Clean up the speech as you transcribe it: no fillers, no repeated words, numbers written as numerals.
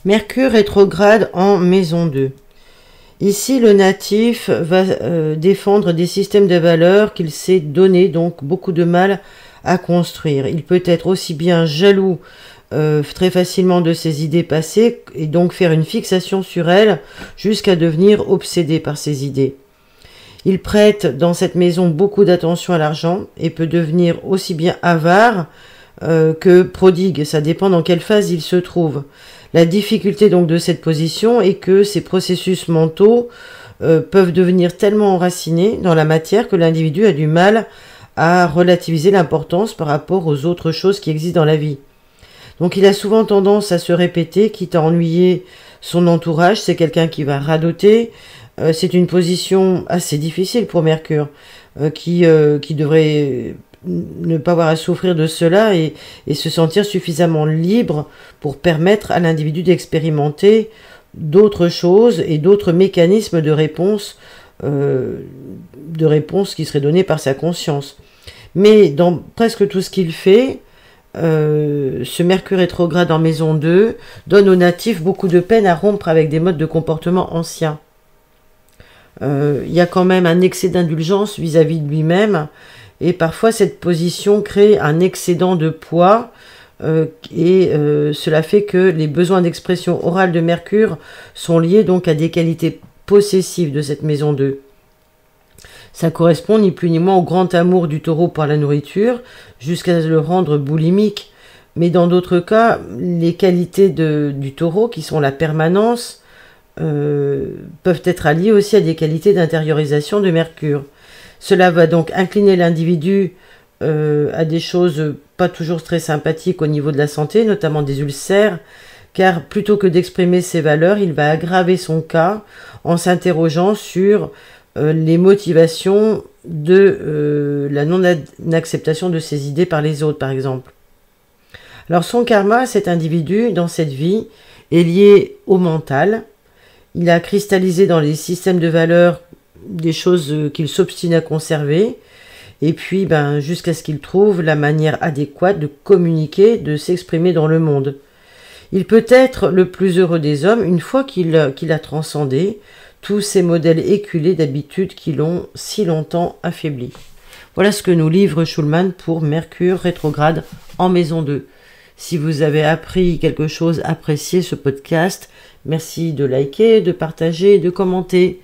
Mercure rétrograde en maison 2. Ici, le natif va défendre des systèmes de valeurs qu'il s'est donné donc beaucoup de mal à construire. Il peut être aussi bien jaloux très facilement de ses idées passées et donc faire une fixation sur elles jusqu'à devenir obsédé par ses idées. Il prête dans cette maison beaucoup d'attention à l'argent et peut devenir aussi bien avare que prodigue. Ça dépend dans quelle phase il se trouve. La difficulté donc de cette position est que ces processus mentaux peuvent devenir tellement enracinés dans la matière que l'individu a du mal à relativiser l'importance par rapport aux autres choses qui existent dans la vie. Donc il a souvent tendance à se répéter, quitte à ennuyer son entourage. C'est quelqu'un qui va radoter. C'est une position assez difficile pour Mercure, qui devrait ne pas avoir à souffrir de cela et se sentir suffisamment libre pour permettre à l'individu d'expérimenter d'autres choses et d'autres mécanismes de réponse qui seraient donnés par sa conscience. Mais dans presque tout ce qu'il fait, ce Mercure rétrograde en maison 2 donne aux natifs beaucoup de peine à rompre avec des modes de comportement anciens. Il y a quand même un excès d'indulgence vis-à-vis de lui-même, et parfois cette position crée un excédent de poids, cela fait que les besoins d'expression orale de Mercure sont liés donc à des qualités possessives de cette maison 2. Ça correspond ni plus ni moins au grand amour du taureau pour la nourriture, jusqu'à le rendre boulimique. Mais dans d'autres cas, les qualités du taureau, qui sont la permanence, peuvent être alliées aussi à des qualités d'intériorisation de Mercure. Cela va donc incliner l'individu à des choses pas toujours très sympathiques au niveau de la santé, notamment des ulcères, car plutôt que d'exprimer ses valeurs, il va aggraver son cas en s'interrogeant sur les motivations de la non-acceptation de ses idées par les autres, par exemple. Alors son karma, cet individu, dans cette vie, est lié au mental. Il a cristallisé dans les systèmes de valeurs des choses qu'il s'obstine à conserver, et puis jusqu'à ce qu'il trouve la manière adéquate de communiquer, de s'exprimer dans le monde. Il peut être le plus heureux des hommes une fois qu'il a transcendé tous ces modèles éculés d'habitude qui l'ont si longtemps affaibli. Voilà ce que nous livre Schulman pour Mercure rétrograde en maison 2. Si vous avez appris quelque chose, apprécié ce podcast, merci de liker, de partager, de commenter.